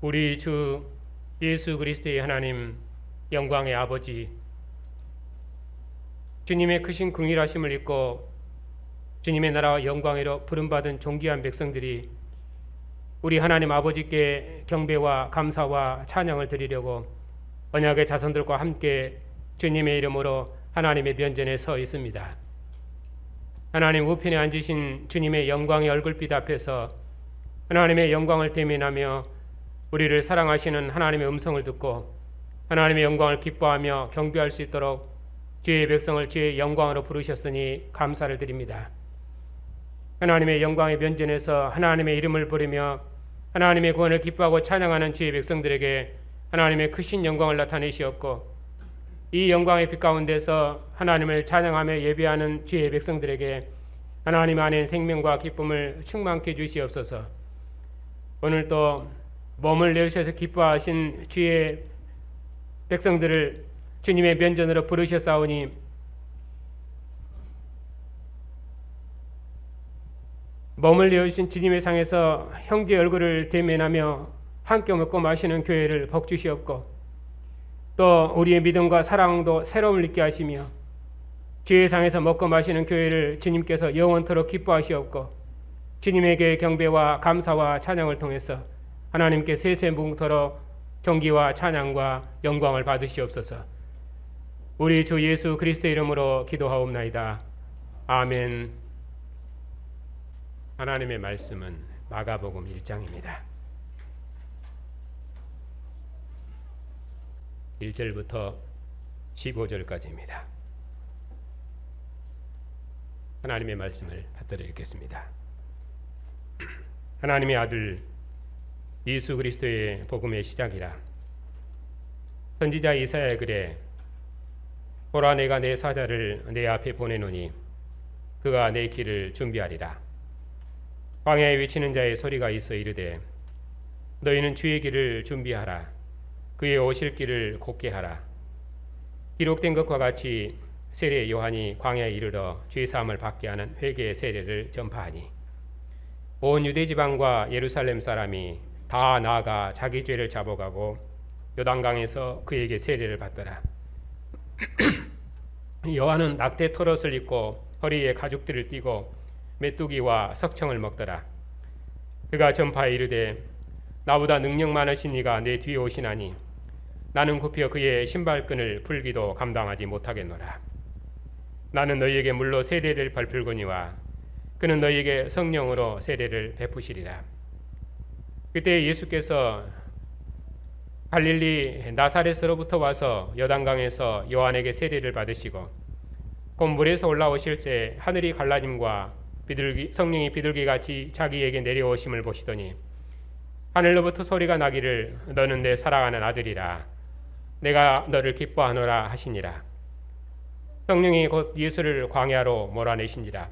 우리 주 예수 그리스도의 하나님 영광의 아버지, 주님의 크신 긍휼하심을 입고 주님의 나라와 영광으로 부름받은 존귀한 백성들이 우리 하나님 아버지께 경배와 감사와 찬양을 드리려고 언약의 자손들과 함께 주님의 이름으로 하나님의 면전에 서 있습니다. 하나님 우편에 앉으신 주님의 영광의 얼굴빛 앞에서 하나님의 영광을 대면하며 우리를 사랑하시는 하나님의 음성을 듣고 하나님의 영광을 기뻐하며 경배할 수 있도록 주의 백성을 주의 영광으로 부르셨으니 감사를 드립니다. 하나님의 영광의 면전에서 하나님의 이름을 부르며 하나님의 구원을 기뻐하고 찬양하는 주의 백성들에게 하나님의 크신 영광을 나타내시었고, 이 영광의 빛 가운데서 하나님을 찬양하며 예배하는 주의 백성들에게 하나님 안에 생명과 기쁨을 충만케 주시옵소서. 오늘도 몸을 내주셔서 기뻐하신 주의 백성들을 주님의 면전으로 부르셨사오니 몸을 내어주신 주님의 상에서 형제 얼굴을 대면하며 함께 먹고 마시는 교회를 복주시옵고, 또 우리의 믿음과 사랑도 새로움을 있게 하시며 주의 상에서 먹고 마시는 교회를 주님께서 영원토록 기뻐하시옵고, 주님에게 경배와 감사와 찬양을 통해서 하나님께 세세무궁토록 존귀와 찬양과 영광을 받으시옵소서. 우리 주 예수 그리스도의 이름으로 기도하옵나이다. 아멘. 하나님의 말씀은 마가복음 1장입니다. 1절부터 15절까지입니다. 하나님의 말씀을 받들어 읽겠습니다. 하나님의 아들 예수 그리스도의 복음의 시작이라. 선지자 이사야의 글에 보라, 내가 내 사자를 내 앞에 보내노니 그가 내 길을 준비하리라. 광야에 외치는 자의 소리가 있어 이르되 너희는 주의 길을 준비하라. 그의 오실 길을 곧게 하라. 기록된 것과 같이 세례 요한이 광야에 이르러 죄 사함을 받게 하는 회개의 세례를 전파하니 온 유대 지방과 예루살렘 사람이 다 나아가 자기 죄를 잡아가고 요단강에서 그에게 세례를 받더라. 요한은 낙태 털옷을 입고 허리에 가죽들을 띠고 메뚜기와 석청을 먹더라. 그가 전파에 이르되 나보다 능력 많으신 이가 내 뒤에 오시나니 나는 굽혀 그의 신발끈을 풀기도 감당하지 못하겠노라. 나는 너희에게 물로 세례를 베풀거니와 그는 너희에게 성령으로 세례를 베푸시리라. 그때 예수께서 갈릴리 나사렛으로부터 와서 요단강에서 요한에게 세례를 받으시고 곧 물에서 올라오실 때 하늘이 갈라짐과 성령이 비둘기같이 자기에게 내려오심을 보시더니 하늘로부터 소리가 나기를 너는 내 사랑하는 아들이라. 내가 너를 기뻐하노라 하시니라. 성령이 곧 예수를 광야로 몰아내시니라.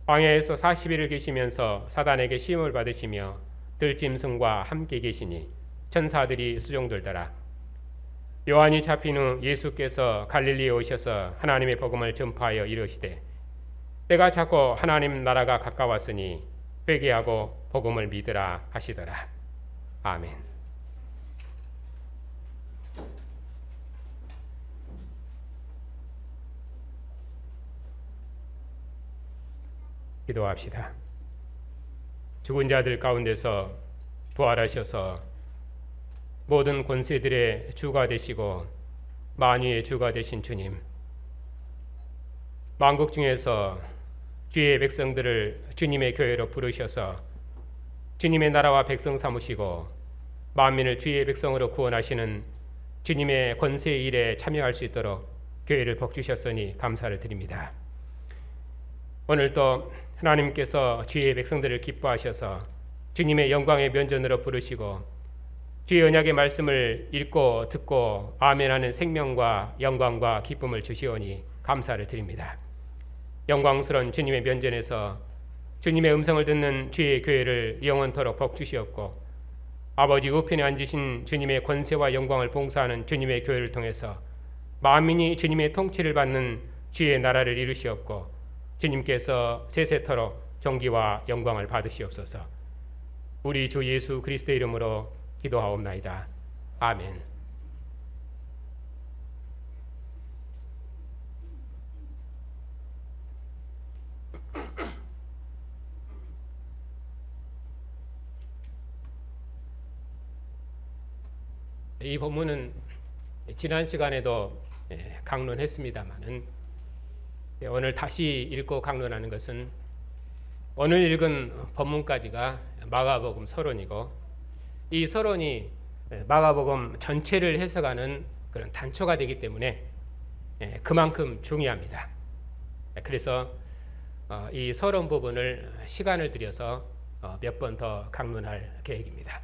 광야에서 40일을 계시면서 사단에게 시험을 받으시며 들짐승과 함께 계시니 천사들이 수종들더라. 요한이 잡힌 후 예수께서 갈릴리에 오셔서 하나님의 복음을 전파하여 이르시되 때가 찼고 하나님 나라가 가까웠으니 회개하고 복음을 믿으라 하시더라. 아멘. 기도합시다. 죽은 자들 가운데서 부활하셔서 모든 권세들의 주가 되시고 만유의 주가 되신 주님, 만국 중에서 주의 백성들을 주님의 교회로 부르셔서 주님의 나라와 백성 삼으시고 만민을 주의 백성으로 구원하시는 주님의 권세의 일에 참여할 수 있도록 교회를 복주셨으니 감사를 드립니다. 오늘도 하나님께서 주의 백성들을 기뻐하셔서 주님의 영광의 면전으로 부르시고 주의 언약의 말씀을 읽고 듣고 아멘하는 생명과 영광과 기쁨을 주시오니 감사를 드립니다. 영광스러운 주님의 면전에서 주님의 음성을 듣는 주의 교회를 영원토록 복주시옵고 아버지 우편에 앉으신 주님의 권세와 영광을 봉사하는 주님의 교회를 통해서 만민이 주님의 통치를 받는 주의 나라를 이루시옵고 주님께서 세세토록 존귀와 영광을 받으시옵소서. 우리 주 예수 그리스도의 이름으로 기도하옵나이다. 아멘. 이 본문은 지난 시간에도 강론했습니다마는 오늘 다시 읽고 강론하는 것은 오늘 읽은 본문까지가 마가복음 서론이고, 이 서론이 마가복음 전체를 해석하는 그런 단초가 되기 때문에 그만큼 중요합니다. 그래서 이 서론 부분을 시간을 들여서 몇 번 더 강론할 계획입니다.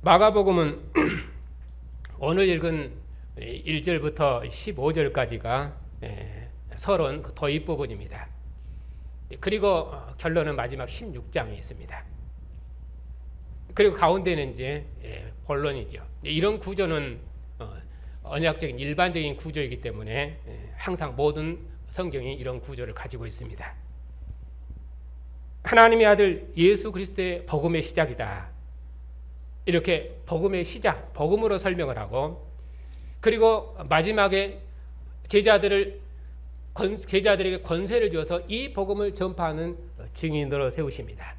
마가복음은 오늘 읽은 1절부터 15절까지가 서론 더입 부분입니다. 그리고 결론은 마지막 16장에 있습니다. 그리고 가운데는 이제 본론이죠. 이런 구조는 언약적인 일반적인 구조이기 때문에 항상 모든 성경이 이런 구조를 가지고 있습니다. 하나님의 아들 예수 그리스도의 복음의 시작이다. 이렇게 복음의 시작, 복음으로 설명을 하고, 그리고 마지막에 제자들에게 권세를 주어서 이 복음을 전파하는 증인으로 세우십니다.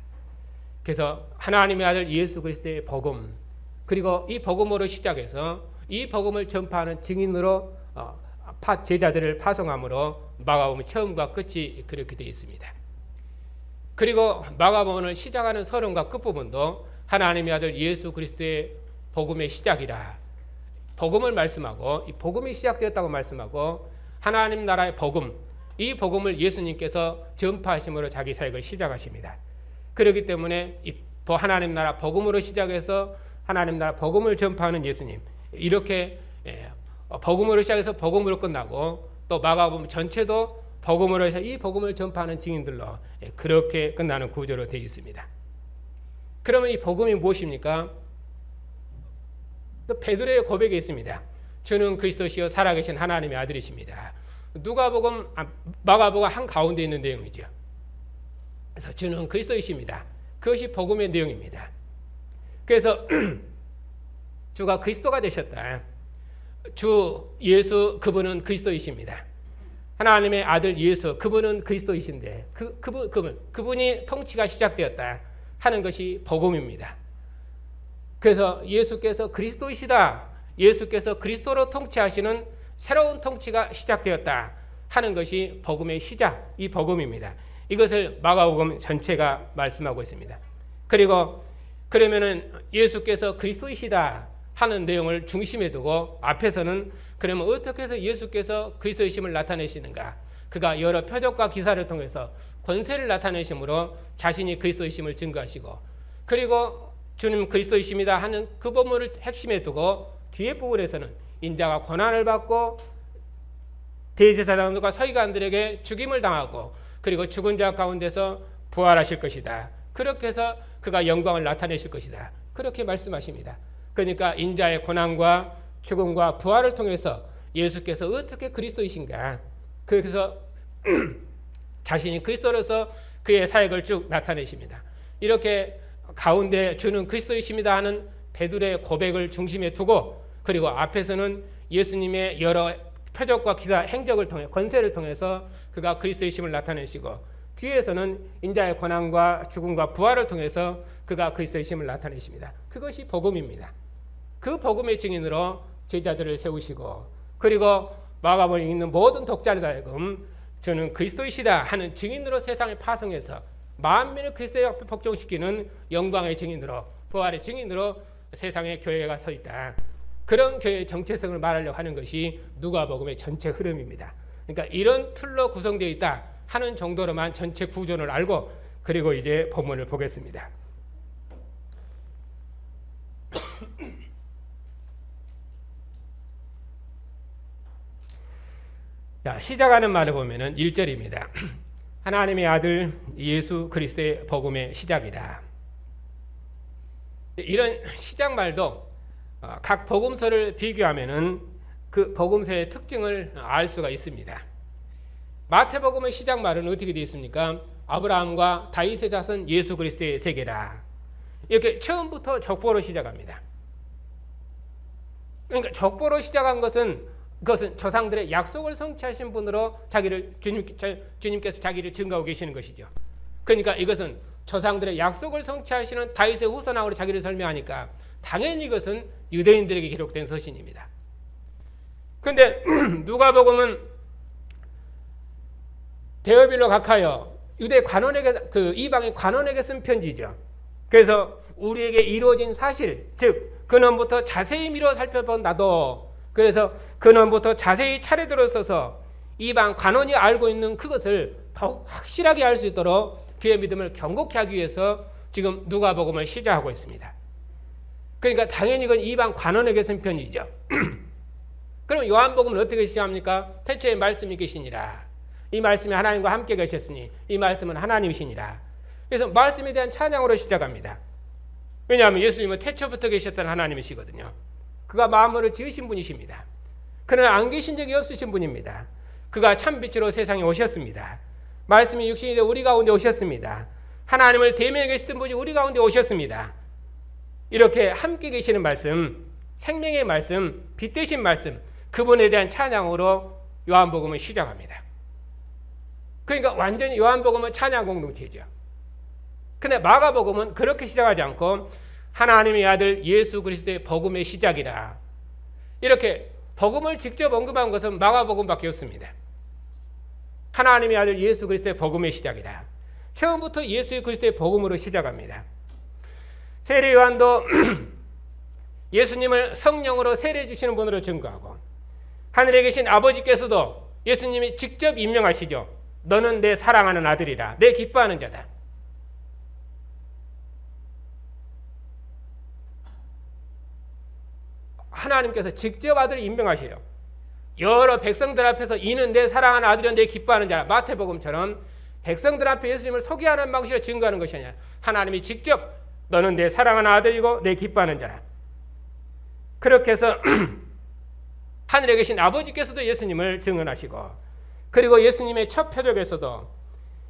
그래서 하나님의 아들 예수 그리스도의 복음, 그리고 이 복음으로 시작해서 이 복음을 전파하는 증인으로 제자들을 파송함으로 마가복음 처음과 끝이 그렇게 되어 있습니다. 그리고 마가복음을 시작하는 서론과 끝부분도 하나님의 아들 예수 그리스도의 복음의 시작이라 복음을 말씀하고, 이 복음이 시작되었다고 말씀하고, 하나님 나라의 복음, 이 복음을 예수님께서 전파하심으로 자기 사역을 시작하십니다. 그렇기 때문에 이 하나님 나라 복음으로 시작해서 하나님 나라 복음을 전파하는 예수님, 이렇게 복음으로 시작해서 복음으로 끝나고, 또 마가복음 전체도 복음으로 해서 이 복음을 전파하는 증인들로 그렇게 끝나는 구조로 되어 있습니다. 그러면 이 복음이 무엇입니까? 베드로의 고백이 있습니다. 주는 그리스도시요 살아계신 하나님의 아들이십니다. 마가복음 한 가운데 있는 내용이죠. 그래서 주는 그리스도이십니다. 그것이 복음의 내용입니다. 그래서 주가 그리스도가 되셨다. 주 예수 그분은 그리스도이십니다. 하나님의 아들 예수 그분은 그리스도이신데 그분이 통치가 시작되었다 하는 것이 복음입니다. 그래서 예수께서 그리스도이시다, 예수께서 그리스도로 통치하시는 새로운 통치가 시작되었다 하는 것이 복음의 시작, 이 복음입니다. 이것을 마가복음 전체가 말씀하고 있습니다. 그리고 그러면은 예수께서 그리스도이시다 하는 내용을 중심에 두고 앞에서는 그러면 어떻게 해서 예수께서 그리스도이심을 나타내시는가? 그가 여러 표적과 기사를 통해서 권세를 나타내심으로 자신이 그리스도이심을 증거하시고, 그리고 주님 그리스도이십니다 하는 그 본문을 핵심에 두고 뒤에 부분에서는 인자가 고난을 받고 대제사장들과 서기관들에게 죽임을 당하고, 그리고 죽은 자 가운데서 부활하실 것이다. 그렇게 해서 그가 영광을 나타내실 것이다. 그렇게 말씀하십니다. 그러니까 인자의 고난과 죽음과 부활을 통해서 예수께서 어떻게 그리스도이신가, 그래서 자신이 그리스도로서 그의 사역을 쭉 나타내십니다. 이렇게 가운데 주는 그리스도이십니다 하는 베드로의 고백을 중심에 두고, 그리고 앞에서는 예수님의 여러 표적과 기사, 행적을 통해 권세를 통해서 그가 그리스도이심을 나타내시고, 뒤에서는 인자의 고난과 죽음과 부활을 통해서 그가 그리스도이심을 나타내십니다. 그것이 복음입니다. 그 복음의 증인으로 제자들을 세우시고, 그리고 마가복음에 있는 모든 독자를 하여금 저는 그리스도이시다 하는 증인으로 세상을 파송해서 만민을 그리스도의 앞에 복종시키는 영광의 증인으로, 부활의 증인으로 세상의 교회가 서 있다. 그런 교회의 정체성을 말하려고 하는 것이 누가복음의 전체 흐름입니다. 그러니까 이런 틀로 구성되어 있다 하는 정도로만 전체 구조를 알고, 그리고 이제 본문을 보겠습니다. 자, 시작하는 말을 보면은 1절입니다. 하나님의 아들 예수 그리스도의 복음의 시작이다. 이런 시작 말도 각 복음서를 비교하면은 그 복음서의 특징을 알 수가 있습니다. 마태복음의 시작 말은 어떻게 되어 있습니까? 아브라함과 다윗의 자손 예수 그리스도의 세계라. 이렇게 처음부터 족보로 시작합니다. 그러니까 족보로 시작한 것은 그것은 조상들의 약속을 성취하신 분으로 주님께서 자기를 증거하고 계시는 것이죠. 그러니까 이것은 조상들의 약속을 성취하시는 다윗의 후손왕으로 자기를 설명하니까 당연히 이것은 유대인들에게 기록된 서신입니다. 그런데 누가복음은 데오빌로 각하여 유대 관원에게, 그 이방의 관원에게 쓴 편지죠. 그래서 우리에게 이루어진 사실, 즉 근원부터 자세히 미뤄 살펴본 나도, 그래서 근원부터 자세히 차례대로 써서 이방 관원이 알고 있는 그것을 더욱 확실하게 알 수 있도록 그의 믿음을 견고케 하기 위해서 지금 누가복음을 시작하고 있습니다. 그러니까 당연히 이건 이방 관원에게 쓴 편지죠. 그럼 요한복음은 어떻게 시작합니까? 태초에 말씀이 계시니라. 이 말씀이 하나님과 함께 계셨으니 이 말씀은 하나님이시니라. 그래서 말씀에 대한 찬양으로 시작합니다. 왜냐하면 예수님은 태초부터 계셨던 하나님이시거든요. 그가 만물을 지으신 분이십니다. 그러나 안 계신 적이 없으신 분입니다. 그가 참빛으로 세상에 오셨습니다. 말씀이 육신이 되어 우리 가운데 오셨습니다. 하나님을 대면에 계시던 분이 우리 가운데 오셨습니다. 이렇게 함께 계시는 말씀, 생명의 말씀, 빛 되신 말씀, 그분에 대한 찬양으로 요한복음을 시작합니다. 그러니까 완전히 요한복음은 찬양 공동체죠. 근데 마가복음은 그렇게 시작하지 않고 하나님의 아들 예수 그리스도의 복음의 시작이라. 이렇게 복음을 직접 언급한 것은 마가복음밖에 없습니다. 하나님의 아들 예수 그리스도의 복음의 시작이라. 처음부터 예수 그리스도의 복음으로 시작합니다. 세례 요한도 예수님을 성령으로 세례 주시는 분으로 증거하고, 하늘에 계신 아버지께서도 예수님이 직접 임명하시죠. 너는 내 사랑하는 아들이라, 내 기뻐하는 자다. 하나님께서 직접 아들을 임명하셔요. 여러 백성들 앞에서 이는 내 사랑하는 아들이요 내 기뻐하는 자라. 마태복음처럼 백성들 앞에 예수님을 소개하는 방식으로 증거하는 것이 아니라 하나님이 직접 너는 내 사랑하는 아들이고 내 기뻐하는 자라. 그렇게 해서 하늘에 계신 아버지께서도 예수님을 증언하시고, 그리고 예수님의 첫 표적에서도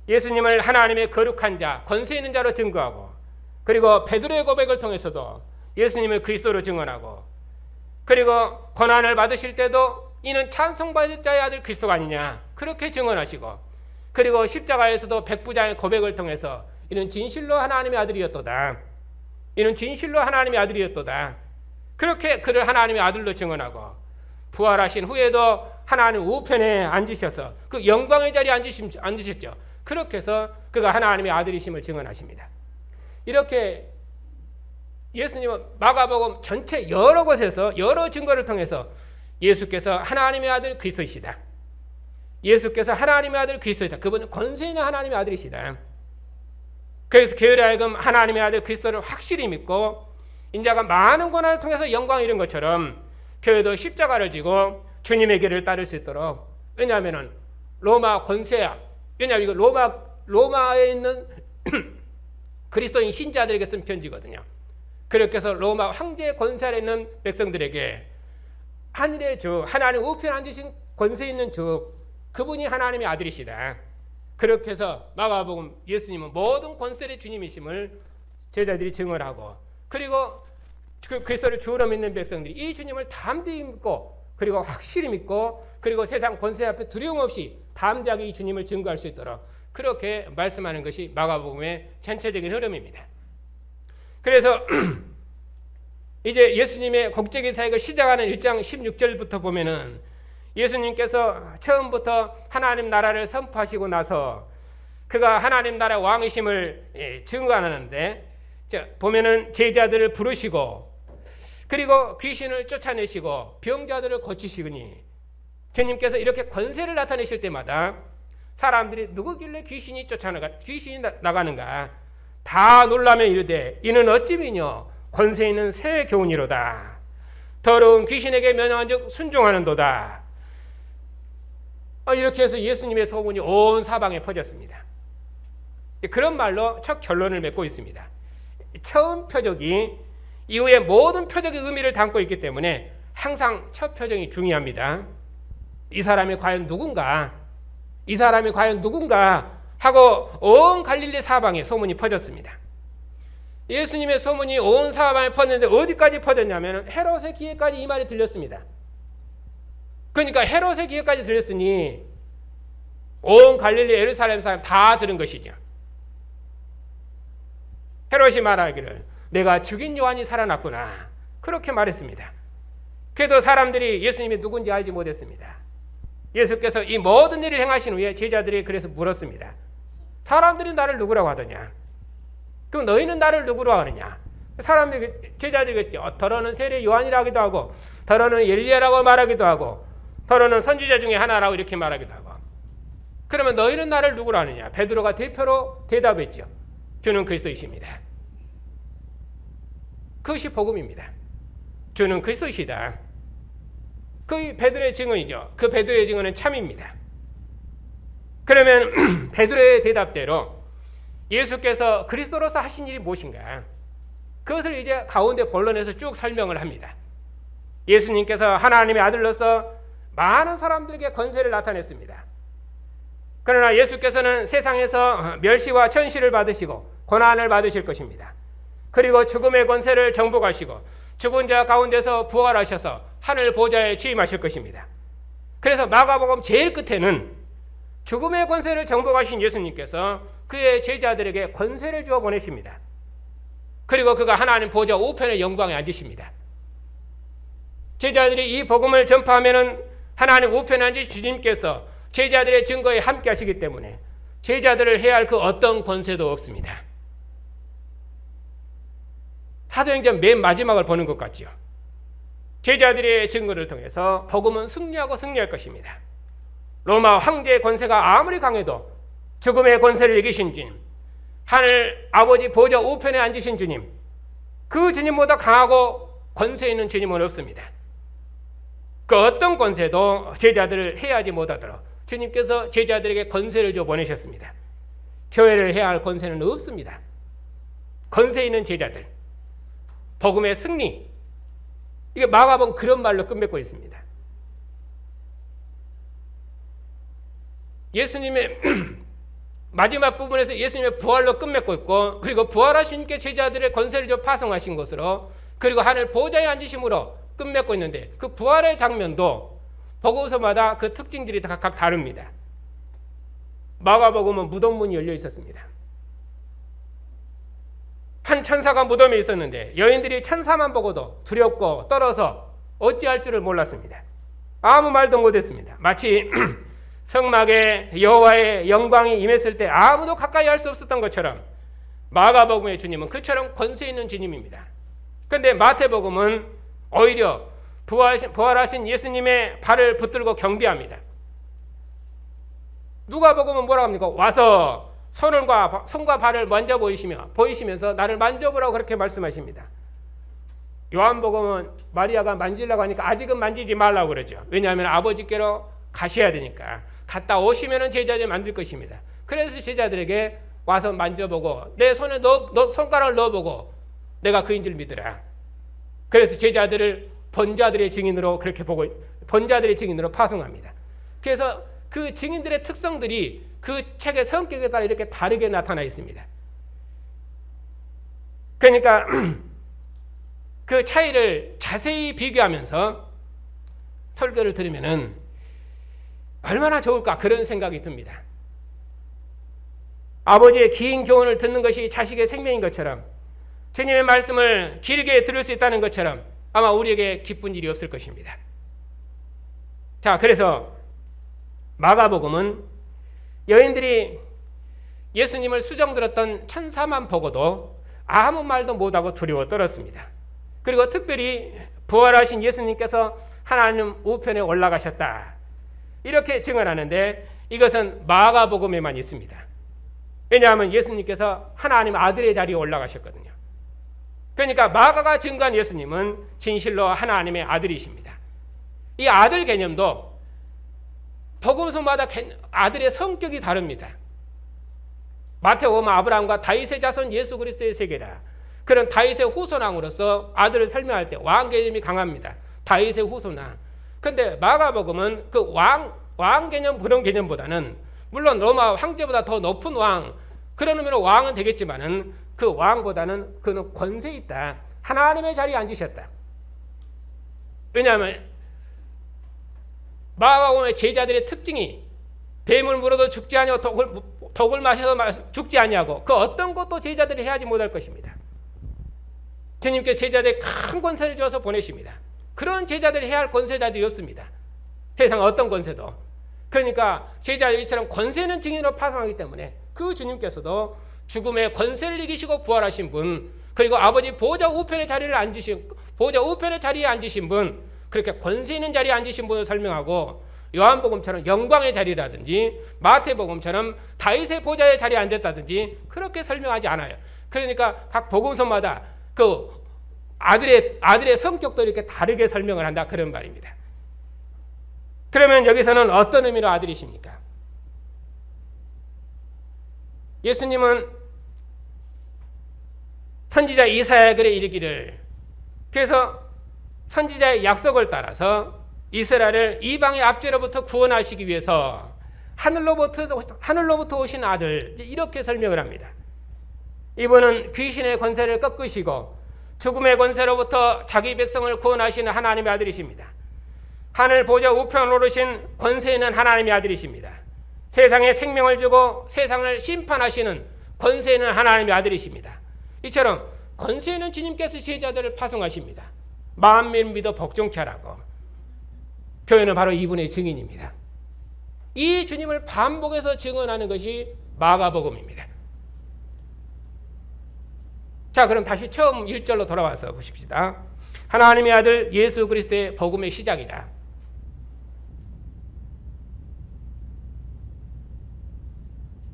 예수님을 하나님의 거룩한 자, 권세 있는 자로 증거하고, 그리고 베드로의 고백을 통해서도 예수님을 그리스도로 증언하고, 그리고 고난을 받으실 때도 이는 찬송받을 자의 아들 그리스도가 아니냐 그렇게 증언하시고, 그리고 십자가에서도 백부장의 고백을 통해서 이는 진실로 하나님의 아들이었도다, 이는 진실로 하나님의 아들이었도다, 그렇게 그를 하나님의 아들로 증언하고, 부활하신 후에도 하나님 우편에 앉으셔서 그 영광의 자리에 앉으셨죠. 그렇게 해서 그가 하나님의 아들이심을 증언하십니다. 이렇게 예수님은 마가복음 전체 여러 곳에서 여러 증거를 통해서 예수께서 하나님의 아들 그리스도이시다, 예수께서 하나님의 아들 그리스도이다, 그분은 권세 있는 하나님의 아들이시다. 그래서 교회를 하여금 하나님의 아들 그리스도를 확실히 믿고 인자가 많은 고난을 통해서 영광을 이룬 것처럼 교회도 십자가를 지고 주님의 길을 따를 수 있도록. 왜냐하면 로마 권세야, 왜냐하면 이거 로마에 있는 그리스도인 신자들에게 쓴 편지거든요. 그렇게 해서 로마 황제의 권세 아래 있는 백성들에게 하늘의 주, 하나님 우편에 앉으신 권세 있는 주, 그분이 하나님의 아들이시다. 그렇게 해서 마가복음 예수님은 모든 권세의 주님이심을 제자들이 증언하고, 그리고 그 그리스도를 주로 믿는 백성들이 이 주님을 담대히 믿고, 그리고 확실히 믿고, 그리고 세상 권세 앞에 두려움 없이 담대하게 이 주님을 증거할 수 있도록 그렇게 말씀하는 것이 마가복음의 전체적인 흐름입니다. 그래서 이제 예수님의 국제기 사역을 시작하는 1장 16절부터 보면은 예수님께서 처음부터 하나님 나라를 선포하시고 나서 그가 하나님 나라 왕이심을 증거하는데, 보면은 제자들을 부르시고, 그리고 귀신을 쫓아내시고 병자들을 고치시니, 주님께서 이렇게 권세를 나타내실 때마다 사람들이 누구길래 귀신이 나가는가 다 놀라며 이르되 이는 어찌미뇨 권세 있는 새 교훈이로다. 더러운 귀신에게 면허한즉 순종하는도다. 이렇게 해서 예수님의 소문이 온 사방에 퍼졌습니다. 그런 말로 첫 결론을 맺고 있습니다. 처음 표적이 이후에 모든 표적의 의미를 담고 있기 때문에 항상 첫 표정이 중요합니다. 이 사람이 과연 누군가? 이 사람이 과연 누군가? 하고 온 갈릴리 사방에 소문이 퍼졌습니다. 예수님의 소문이 온 사방에 퍼졌는데 어디까지 퍼졌냐면 헤롯의 귀에까지 이 말이 들렸습니다. 그러니까 헤롯의 귀에까지 들렸으니 온 갈릴리 예루살렘 사람 다 들은 것이죠. 헤롯이 말하기를 내가 죽인 요한이 살아났구나. 그렇게 말했습니다. 그래도 사람들이 예수님이 누군지 알지 못했습니다. 예수께서 이 모든 일을 행하신 후에 제자들이 그래서 물었습니다. 사람들이 나를 누구라고 하더냐? 그럼 너희는 나를 누구로 하느냐? 사람들이 제자들이겠죠. 더러는 세례 요한이라기도 하고 더러는 엘리야라고 말하기도 하고 더러는 선지자 중에 하나라고 이렇게 말하기도 하고. 그러면 너희는 나를 누구로 하느냐? 베드로가 대표로 대답했죠. 주는 그리스도이십니다. 그것이 복음입니다. 주는 그리스도이시다. 그 베드로의 증언이죠. 그 베드로의 증언은 참입니다. 그러면 베드로의 대답대로 예수께서 그리스도로서 하신 일이 무엇인가? 그것을 이제 가운데 본론에서 쭉 설명을 합니다. 예수님께서 하나님의 아들로서 많은 사람들에게 권세를 나타냈습니다. 그러나 예수께서는 세상에서 멸시와 천시를 받으시고 고난을 받으실 것입니다. 그리고 죽음의 권세를 정복하시고 죽은 자 가운데서 부활하셔서 하늘 보좌에 취임하실 것입니다. 그래서 마가복음 제일 끝에는 죽음의 권세를 정복하신 예수님께서 그의 제자들에게 권세를 주어 보내십니다. 그리고 그가 하나님 보좌 우편의 영광에 앉으십니다. 제자들이 이 복음을 전파하면은 하나님 우편에 앉으신 주님께서 제자들의 증거에 함께 하시기 때문에 제자들을 해야 할 그 어떤 권세도 없습니다. 사도행전 맨 마지막을 보는 것 같지요. 제자들의 증거를 통해서 복음은 승리하고 승리할 것입니다. 로마 황제의 권세가 아무리 강해도 죽음의 권세를 이기신 주님, 하늘 아버지 보좌 우편에 앉으신 주님, 그 주님보다 강하고 권세 있는 주님은 없습니다. 그 어떤 권세도 제자들을 해하지 못하도록 주님께서 제자들에게 권세를 줘 보내셨습니다. 교회를 해야 할 권세는 없습니다. 권세 있는 제자들, 복음의 승리, 이게 마가복음 그런 말로 끝맺고 있습니다. 예수님의 마지막 부분에서 예수님의 부활로 끝맺고 있고, 그리고 부활하신 께 제자들의 권세를 줘 파송하신 것으로, 그리고 하늘 보좌에 앉으심으로 끝맺고 있는데, 그 부활의 장면도 복음서마다 그 특징들이 각각 다릅니다. 마가복음은 무덤문이 열려 있었습니다. 한 천사가 무덤에 있었는데 여인들이 천사만 보고도 두렵고 떨어서 어찌할 줄을 몰랐습니다. 아무 말도 못했습니다. 마치 성막에 여호와의 영광이 임했을 때 아무도 가까이 할 수 없었던 것처럼 마가복음의 주님은 그처럼 권세 있는 주님입니다. 그런데 마태복음은 오히려 부활하신 예수님의 발을 붙들고 경배합니다. 누가복음은 뭐라고 합니까? 와서 손과 발을 보이시면서 나를 만져보라고 그렇게 말씀하십니다. 요한복음은 마리아가 만지려고 하니까 아직은 만지지 말라고 그러죠. 왜냐하면 아버지께로 가셔야 되니까. 갔다 오시면 제자들 만들 것입니다. 그래서 제자들에게 와서 만져보고 내 손에 손가락을 넣어보고 내가 그인 줄 믿으라. 그래서 제자들을 본자들의 증인으로 그렇게 보고 본자들의 증인으로 파송합니다. 그래서 그 증인들의 특성들이 그 책의 성격에 따라 이렇게 다르게 나타나 있습니다. 그러니까 그 차이를 자세히 비교하면서 설교를 들으면은 얼마나 좋을까 그런 생각이 듭니다. 아버지의 긴 교훈을 듣는 것이 자식의 생명인 것처럼 주님의 말씀을 길게 들을 수 있다는 것처럼 아마 우리에게 기쁜 일이 없을 것입니다. 자, 그래서 마가복음은 여인들이 예수님을 수정들었던 천사만 보고도 아무 말도 못하고 두려워 떨었습니다. 그리고 특별히 부활하신 예수님께서 하나님 우편에 올라가셨다, 이렇게 증언하는데 이것은 마가복음에만 있습니다. 왜냐하면 예수님께서 하나님 아들의 자리에 올라가셨거든요. 그러니까 마가가 증거한 예수님은 진실로 하나님의 아들이십니다. 이 아들 개념도 복음서마다 아들의 성격이 다릅니다. 마태복음 아브라함과 다윗의 자손 예수 그리스도의 세계라. 그런 다윗의 후손왕으로서 아들을 설명할 때 왕 개념이 강합니다. 다윗의 후손아. 근데 마가복음은 그 왕 개념 그런 개념보다는 물론 로마 황제보다 더 높은 왕 그런 의미로 왕은 되겠지만은 그 왕보다는 그는 권세 있다. 하나님의 자리에 앉으셨다. 왜냐하면 마가복음의 제자들의 특징이 뱀을 물어도 죽지 아니하고 독을 마셔도 죽지 아니하고 그 어떤 것도 제자들이 해야지 못할 것입니다. 주님께 제자들의 큰 권세를 주어서 보내십니다. 그런 제자들이 해야 할 권세자들이 없습니다. 세상 어떤 권세도. 그러니까 제자들처럼 권세는 증인으로 파송하기 때문에 그 주님께서도 죽음의 권세를 이기시고 부활하신 분, 그리고 아버지 보호자 우편의 자리에 앉으신 분, 그렇게 권세 있는 자리에 앉으신 분을 설명하고 요한복음처럼 영광의 자리라든지 마태복음처럼 다윗의 보좌의 자리에 앉았다든지 그렇게 설명하지 않아요. 그러니까 각 복음서마다 그 아들의 성격도 이렇게 다르게 설명을 한다 그런 말입니다. 그러면 여기서는 어떤 의미로 아들이십니까? 예수님은 선지자 이사야 글에 이르기를, 그래서 선지자의 약속을 따라서 이스라엘을 이방의 압제로부터 구원하시기 위해서 하늘로부터 오신 아들, 이렇게 설명을 합니다. 이분은 귀신의 권세를 꺾으시고 죽음의 권세로부터 자기 백성을 구원하시는 하나님의 아들이십니다. 하늘 보좌 우편에 오르신 권세 있는 하나님의 아들이십니다. 세상에 생명을 주고 세상을 심판하시는 권세 있는 하나님의 아들이십니다. 이처럼 권세 있는 주님께서 제자들을 파송하십니다. 만민을 믿어 복종케 하라고. 교회는 바로 이분의 증인입니다. 이 주님을 반복해서 증언하는 것이 마가복음입니다. 자, 그럼 다시 처음 1절로 돌아와서 보십시다. 하나님의 아들 예수 그리스도의 복음의 시작이다.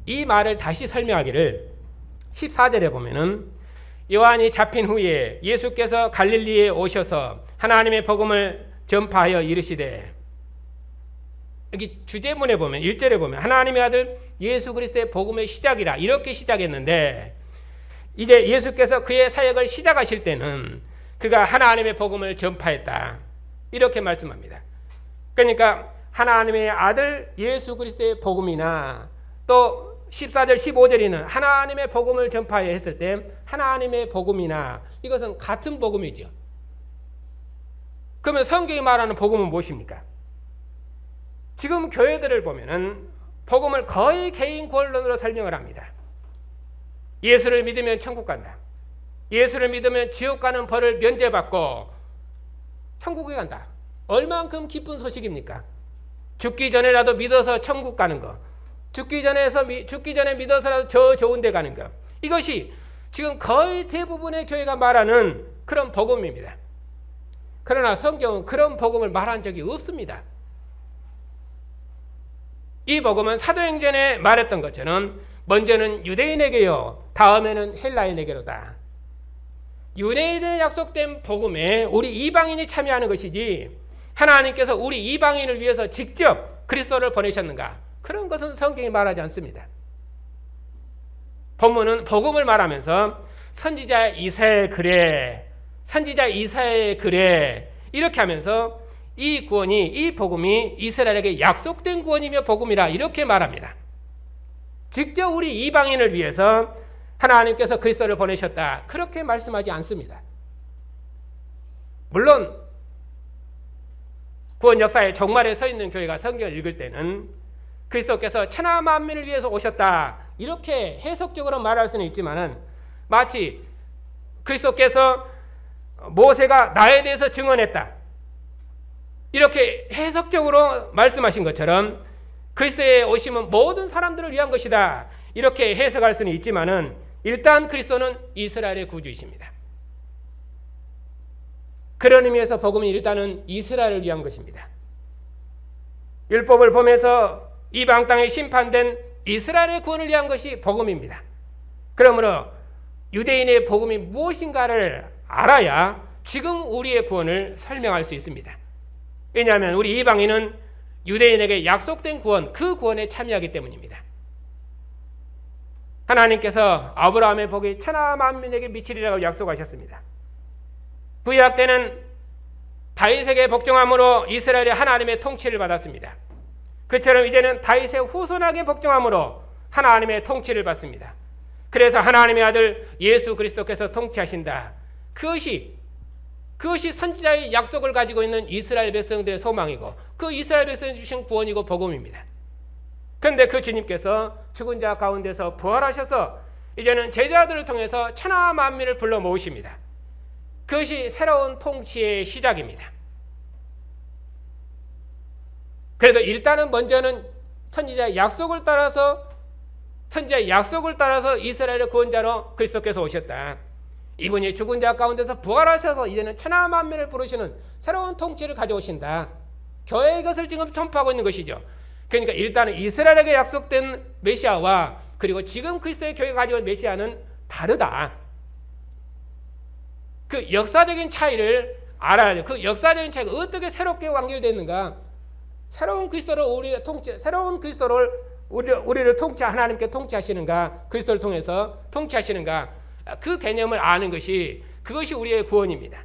이 말을 다시 설명하기를 14절에 보면은 요한이 잡힌 후에 예수께서 갈릴리에 오셔서 하나님의 복음을 전파하여 이르시되, 여기 주제문에 보면 1절에 보면 하나님의 아들 예수 그리스도의 복음의 시작이라 이렇게 시작했는데, 이제 예수께서 그의 사역을 시작하실 때는 그가 하나님의 복음을 전파했다 이렇게 말씀합니다. 그러니까 하나님의 아들 예수 그리스도의 복음이나 또 14절 15절에는 하나님의 복음을 전파해 했을 때 하나님의 복음이나 이것은 같은 복음이죠. 그러면 성경이 말하는 복음은 무엇입니까? 지금 교회들을 보면은 복음을 거의 개인 구원론으로 설명을 합니다. 예수를 믿으면 천국 간다. 예수를 믿으면 지옥 가는 벌을 면제받고 천국에 간다. 얼만큼 기쁜 소식입니까? 죽기 전에라도 믿어서 천국 가는 거. 죽기 전에 믿어서라도 저 좋은 데 가는 것. 이것이 지금 거의 대부분의 교회가 말하는 그런 복음입니다. 그러나 성경은 그런 복음을 말한 적이 없습니다. 이 복음은 사도행전에 말했던 것처럼 먼저는 유대인에게요, 다음에는 헬라인에게로다. 유대인에 약속된 복음에 우리 이방인이 참여하는 것이지 하나님께서 우리 이방인을 위해서 직접 그리스도를 보내셨는가? 그런 것은 성경이 말하지 않습니다. 본문은 복음을 말하면서 선지자 이사야의 글에 이렇게 하면서 이 구원이, 이 복음이 이스라엘에게 약속된 구원이며 복음이라 이렇게 말합니다. 직접 우리 이방인을 위해서 하나님께서 그리스도를 보내셨다 그렇게 말씀하지 않습니다. 물론 구원 역사의 종말에 서 있는 교회가 성경을 읽을 때는 그리스도께서 천하 만민을 위해서 오셨다 이렇게 해석적으로 말할 수는 있지만은, 마치 그리스도께서 모세가 나에 대해서 증언했다 이렇게 해석적으로 말씀하신 것처럼 그리스도의 오심은 모든 사람들을 위한 것이다 이렇게 해석할 수는 있지만은, 일단 그리스도는 이스라엘의 구주이십니다. 그런 의미에서 복음이 일단은 이스라엘을 위한 것입니다. 율법을 보면서 이방 땅에 심판된 이스라엘의 구원을 위한 것이 복음입니다. 그러므로 유대인의 복음이 무엇인가를 알아야 지금 우리의 구원을 설명할 수 있습니다. 왜냐하면 우리 이방인은 유대인에게 약속된 구원, 그 구원에 참여하기 때문입니다. 하나님께서 아브라함의 복이 천하 만민에게 미치리라고 약속하셨습니다. 구약 때는 다윗에게 복종함으로 이스라엘이 하나님의 통치를 받았습니다. 그처럼 이제는 다윗의 후손에게 복종함으로 하나님의 통치를 받습니다. 그래서 하나님의 아들 예수 그리스도께서 통치하신다. 그것이 선지자의 약속을 가지고 있는 이스라엘 백성들의 소망이고 그 이스라엘 백성이 주신 구원이고 복음입니다. 그런데 그 주님께서 죽은 자 가운데서 부활하셔서 이제는 제자들을 통해서 천하 만민을 불러 모으십니다. 그것이 새로운 통치의 시작입니다. 그래도 일단은 먼저는 선지자의 약속을 따라서 이스라엘의 구원자로 그리스도께서 오셨다. 이분이 죽은 자 가운데서 부활하셔서 이제는 천하 만민을 부르시는 새로운 통치를 가져오신다. 교회의 것을 지금 전파하고 있는 것이죠. 그러니까 일단은 이스라엘에게 약속된 메시아와 그리고 지금 그리스도의 교회가 가지고 있는 메시아는 다르다. 그 역사적인 차이를 알아야 돼요. 그 역사적인 차이가 어떻게 새롭게 완결됐는가? 새로운 그리스도를 우리를 하나님께 통치하시는가? 그리스도를 통해서 통치하시는가? 그 개념을 아는 그것이 우리의 구원입니다.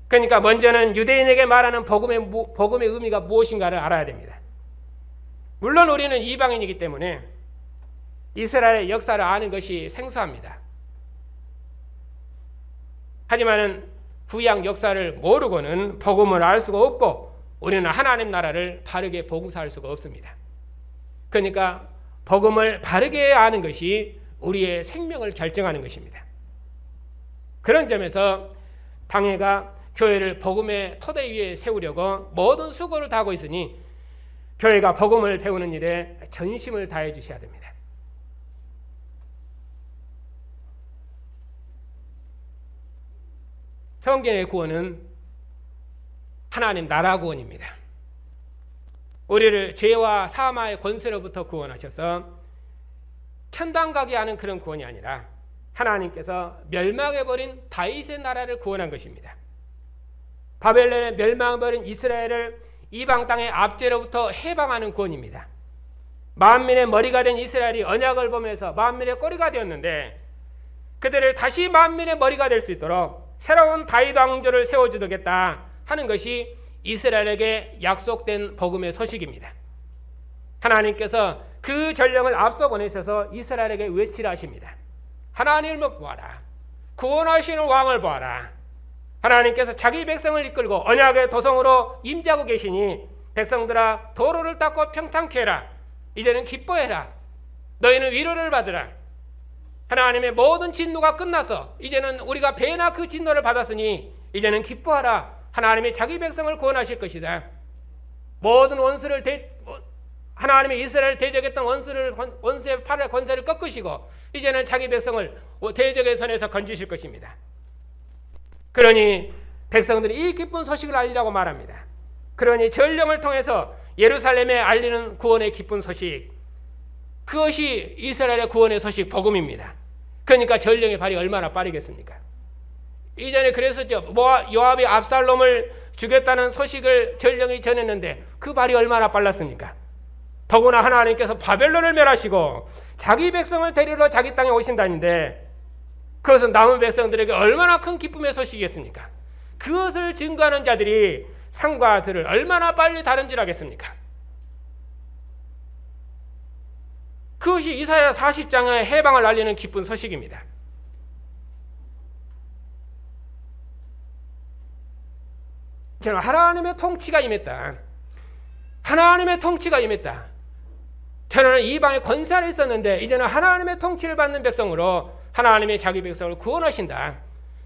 그러니까 먼저는 유대인에게 말하는 복음의 의미가 무엇인가를 알아야 됩니다. 물론 우리는 이방인이기 때문에 이스라엘의 역사를 아는 것이 생소합니다. 하지만 구약 역사를 모르고는 복음을 알 수가 없고 우리는 하나님 나라를 바르게 봉사할 수가 없습니다. 그러니까 복음을 바르게 아는 것이 우리의 생명을 결정하는 것입니다. 그런 점에서 당회가 교회를 복음의 토대 위에 세우려고 모든 수고를 다하고 있으니 교회가 복음을 배우는 일에 전심을 다해 주셔야 됩니다. 성경의 구원은 하나님 나라 구원입니다. 우리를 죄와 사마의 권세로부터 구원하셔서 천당 가게 하는 그런 구원이 아니라 하나님께서 멸망해버린 다윗의 나라를 구원한 것입니다. 바벨론에 멸망해버린 이스라엘을 이방 땅의 압제로부터 해방하는 구원입니다. 만민의 머리가 된 이스라엘이 언약을 보면서 만민의 꼬리가 되었는데 그들을 다시 만민의 머리가 될 수 있도록 새로운 다윗 왕조를 세워주겠다 하는 것이 이스라엘에게 약속된 복음의 소식입니다. 하나님께서 그 전령을 앞서 보내셔서 이스라엘에게 외치라 하십니다. 하나님을 보아라. 구원하시는 왕을 보아라. 하나님께서 자기 백성을 이끌고 언약의 도성으로 임재하고 계시니 백성들아 도로를 닦고 평탄케 해라. 이제는 기뻐해라. 너희는 위로를 받으라. 하나님의 모든 진노가 끝나서 이제는 우리가 배나 그 진노를 받았으니 이제는 기뻐하라. 하나님이 자기 백성을 구원하실 것이다. 모든 원수를 하나님의 이스라엘을 대적했던 원수의 팔의 권세를 꺾으시고 이제는 자기 백성을 대적의 손에서 건지실 것입니다. 그러니 백성들이 이 기쁜 소식을 알리라고 말합니다. 그러니 전령을 통해서 예루살렘에 알리는 구원의 기쁜 소식, 그것이 이스라엘의 구원의 소식 복음입니다. 그러니까 전령의 발이 얼마나 빠르겠습니까? 이전에 그랬었죠. 요압이 압살롬을 죽였다는 소식을 전령이 전했는데 그 발이 얼마나 빨랐습니까? 더구나 하나님께서 바벨론을 멸하시고 자기 백성을 데리러 자기 땅에 오신다는데 그것은 남은 백성들에게 얼마나 큰 기쁨의 소식이겠습니까? 그것을 증거하는 자들이 산과 들을 얼마나 빨리 다름질하겠습니까? 그것이 이사야 40장의 해방을 알리는 기쁜 소식입니다. 저는 하나님의 통치가 임했다. 하나님의 통치가 임했다. 저는 이방의 권세 아래 있었는데 이제는 하나님의 통치를 받는 백성으로 하나님의 자기 백성을 구원하신다.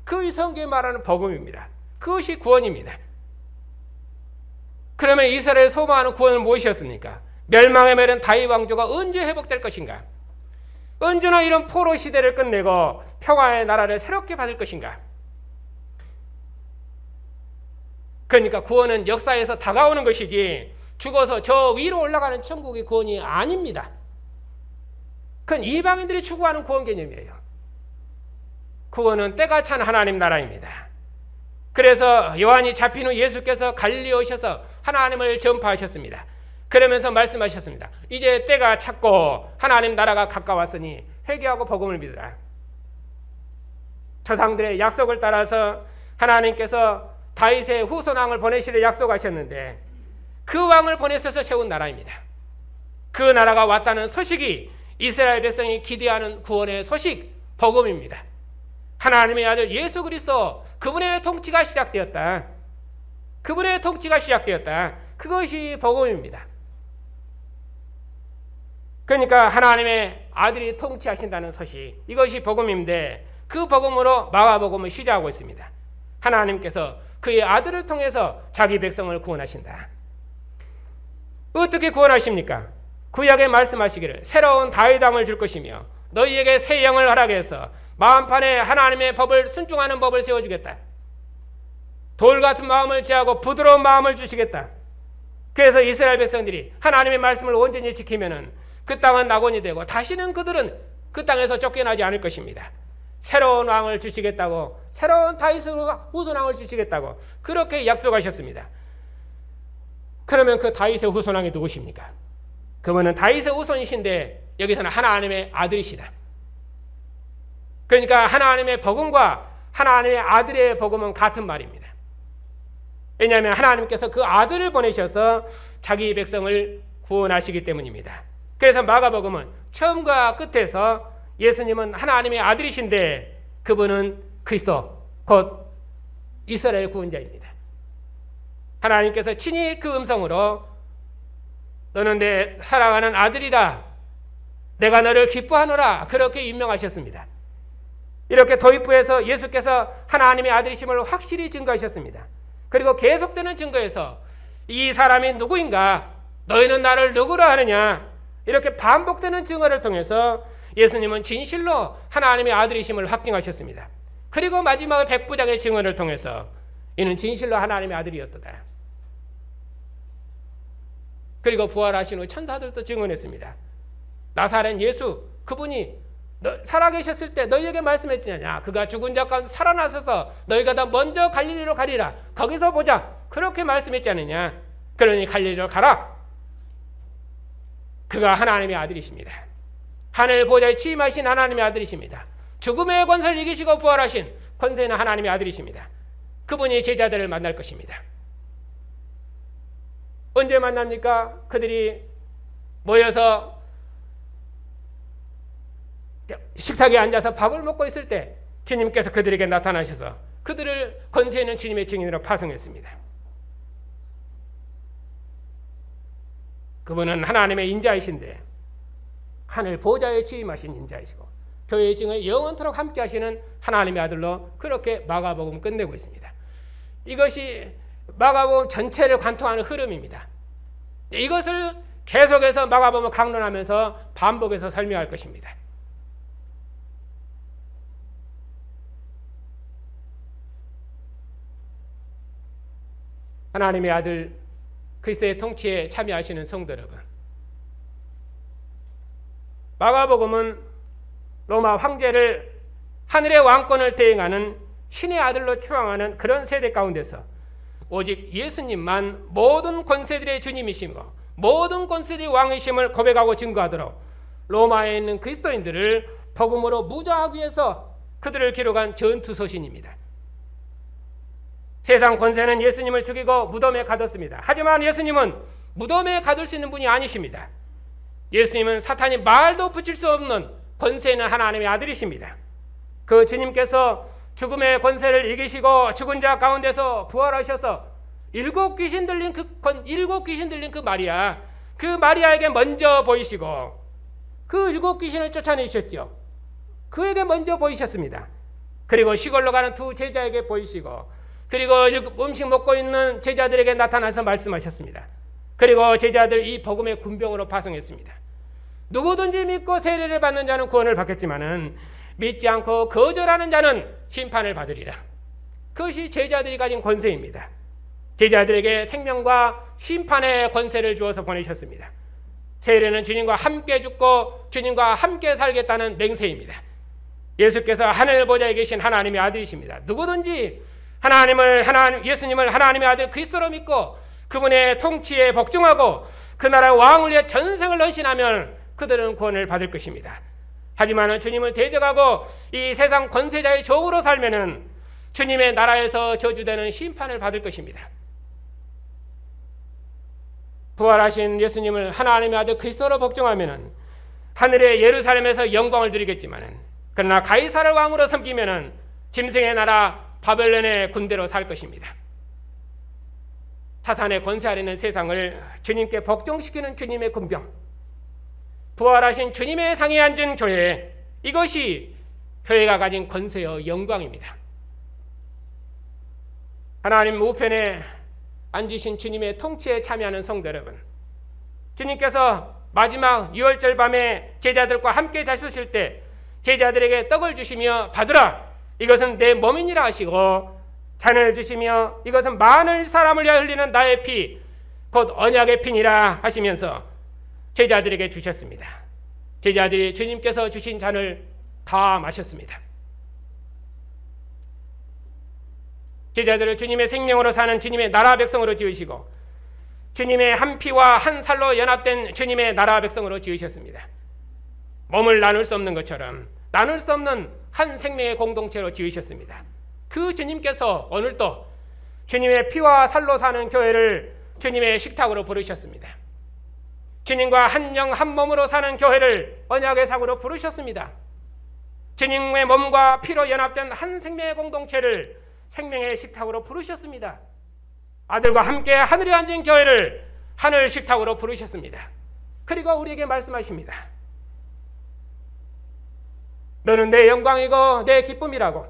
그것이 성경이 말하는 복음입니다. 그것이 구원입니다. 그러면 이스라엘 소망하는 구원은 무엇이었습니까? 멸망에 매른 다윗 왕조가 언제 회복될 것인가? 언제나 이런 포로 시대를 끝내고 평화의 나라를 새롭게 받을 것인가? 그러니까 구원은 역사에서 다가오는 것이지 죽어서 저 위로 올라가는 천국의 구원이 아닙니다. 그건 이방인들이 추구하는 구원 개념이에요. 구원은 때가 찬 하나님 나라입니다. 그래서 요한이 잡힌 후 예수께서 갈릴리에 오셔서 하나님을 전파하셨습니다. 그러면서 말씀하셨습니다. 이제 때가 찼고 하나님 나라가 가까웠으니 회개하고 복음을 믿으라. 조상들의 약속을 따라서 하나님께서 다윗의 후손 왕을 보내시되 약속하셨는데 그 왕을 보내셔서 세운 나라입니다. 그 나라가 왔다는 소식이 이스라엘 백성이 기대하는 구원의 소식, 복음입니다. 하나님의 아들 예수 그리스도, 그분의 통치가 시작되었다. 그분의 통치가 시작되었다. 그것이 복음입니다. 그러니까 하나님의 아들이 통치하신다는 소식, 이것이 복음인데 그 복음으로 마가복음을 시작하고 있습니다. 하나님께서 그의 아들을 통해서 자기 백성을 구원하신다. 어떻게 구원하십니까? 구약에 말씀하시기를 새로운 다윗 왕을 줄 것이며 너희에게 새 영을 허락해서 마음판에 하나님의 법을 순종하는 법을 세워주겠다. 돌 같은 마음을 제하고 부드러운 마음을 주시겠다. 그래서 이스라엘 백성들이 하나님의 말씀을 온전히 지키면은 그 땅은 낙원이 되고 다시는 그들은 그 땅에서 쫓겨나지 않을 것입니다. 새로운 왕을 주시겠다고, 새로운 다윗의 후손 왕을 주시겠다고 그렇게 약속하셨습니다. 그러면 그 다윗의 후손 왕이 누구십니까? 그분은 다윗의 후손이신데 여기서는 하나님의 아들이시다. 그러니까 하나님의 복음과 하나님의 아들의 복음은 같은 말입니다. 왜냐하면 하나님께서 그 아들을 보내셔서 자기 백성을 구원하시기 때문입니다. 그래서 마가복음은 처음과 끝에서 예수님은 하나님의 아들이신데 그분은 그리스도, 곧 이스라엘 구원자입니다. 하나님께서 친히 그 음성으로 너는 내 사랑하는 아들이라, 내가 너를 기뻐하노라, 그렇게 임명하셨습니다. 이렇게 도입부에서 예수께서 하나님의 아들이심을 확실히 증거하셨습니다. 그리고 계속되는 증거에서 이 사람이 누구인가, 너희는 나를 누구라 하느냐, 이렇게 반복되는 증거를 통해서 예수님은 진실로 하나님의 아들이심을 확증하셨습니다. 그리고 마지막 백부장의 증언을 통해서 이는 진실로 하나님의 아들이었도다. 그리고 부활하신 후 천사들도 증언했습니다. 나사렛 예수, 그분이 살아계셨을 때 너희에게 말씀했지 않냐, 그가 죽은 자 가운데 살아나셔서 너희가 다 먼저 갈릴리로 가리라, 거기서 보자, 그렇게 말씀했지 않느냐. 그러니 갈릴리로 가라. 그가 하나님의 아들이십니다. 하늘 보좌에 취임하신 하나님의 아들이십니다. 죽음의 권세를 이기시고 부활하신 권세 있는 하나님의 아들이십니다. 그분이 제자들을 만날 것입니다. 언제 만납니까? 그들이 모여서 식탁에 앉아서 밥을 먹고 있을 때 주님께서 그들에게 나타나셔서 그들을 권세 있는 주님의 증인으로 파송했습니다. 그분은 하나님의 인자이신데 하늘 보좌에 취임하신 인자이시고 교회의 증을 영원토록 함께 하시는 하나님의 아들로 그렇게 마가복음 끝내고 있습니다. 이것이 마가복음 전체를 관통하는 흐름입니다. 이것을 계속해서 마가복음을 강론하면서 반복해서 설명할 것입니다. 하나님의 아들 그리스도의 통치에 참여하시는 성도 여러분, 마가복음은 로마 황제를 하늘의 왕권을 대행하는 신의 아들로 추앙하는 그런 세대 가운데서 오직 예수님만 모든 권세들의 주님이시고 모든 권세들의 왕이심을 고백하고 증거하도록 로마에 있는 그리스도인들을 복음으로 무장하기 위해서 그들을 기록한 전투서신입니다. 세상 권세는 예수님을 죽이고 무덤에 가뒀습니다. 하지만 예수님은 무덤에 가둘 수 있는 분이 아니십니다. 예수님은 사탄이 말도 붙일 수 없는 권세 있는 하나님의 아들이십니다. 그 주님께서 죽음의 권세를 이기시고 죽은 자 가운데서 부활하셔서 일곱 귀신 들린 그 마리아, 그 마리아에게 먼저 보이시고 그 일곱 귀신을 쫓아내셨죠. 그에게 먼저 보이셨습니다. 그리고 시골로 가는 두 제자에게 보이시고 그리고 음식 먹고 있는 제자들에게 나타나서 말씀하셨습니다. 그리고 제자들 이 복음의 군병으로 파송했습니다. 누구든지 믿고 세례를 받는 자는 구원을 받겠지만은 믿지 않고 거절하는 자는 심판을 받으리라. 그것이 제자들이 가진 권세입니다. 제자들에게 생명과 심판의 권세를 주어서 보내셨습니다. 세례는 주님과 함께 죽고 주님과 함께 살겠다는 맹세입니다. 예수께서 하늘 보좌에 계신 하나님의 아들이십니다. 누구든지 예수님을 하나님의 아들 그리스도로 믿고 그분의 통치에 복종하고 그 나라의 왕을 위해 전생을 헌신하면 그들은 구원을 받을 것입니다. 하지만 주님을 대적하고 이 세상 권세자의 종으로 살면은 주님의 나라에서 저주되는 심판을 받을 것입니다. 부활하신 예수님을 하나님의 아들 그리스도로 복종하면은 하늘의 예루살렘에서 영광을 누리겠지만은, 그러나 가이사를 왕으로 섬기면은 짐승의 나라 바벨론의 군대로 살 것입니다. 사탄의 권세 아래 있는 세상을 주님께 복종시키는 주님의 군병, 부활하신 주님의 상에 앉은 교회, 이것이 교회가 가진 권세여 영광입니다. 하나님 우편에 앉으신 주님의 통치에 참여하는 성도 여러분, 주님께서 마지막 유월절 밤에 제자들과 함께 잘 쓰실 때 제자들에게 떡을 주시며 받으라, 이것은 내 몸이니라 하시고, 잔을 주시며 이것은 많은 사람을 위하여 흘리는 나의 피, 곧 언약의 피니라 하시면서 제자들에게 주셨습니다. 제자들이 주님께서 주신 잔을 다 마셨습니다. 제자들을 주님의 생명으로 사는 주님의 나라 백성으로 지으시고, 주님의 한 피와 한 살로 연합된 주님의 나라 백성으로 지으셨습니다. 몸을 나눌 수 없는 것처럼 나눌 수 없는 한 생명의 공동체로 지으셨습니다. 그 주님께서 오늘도 주님의 피와 살로 사는 교회를 주님의 식탁으로 부르셨습니다. 주님과 한 영 한 몸으로 사는 교회를 언약의 상으로 부르셨습니다. 주님의 몸과 피로 연합된 한 생명의 공동체를 생명의 식탁으로 부르셨습니다. 아들과 함께 하늘에 앉은 교회를 하늘 식탁으로 부르셨습니다. 그리고 우리에게 말씀하십니다. 너는 내 영광이고 내 기쁨이라고,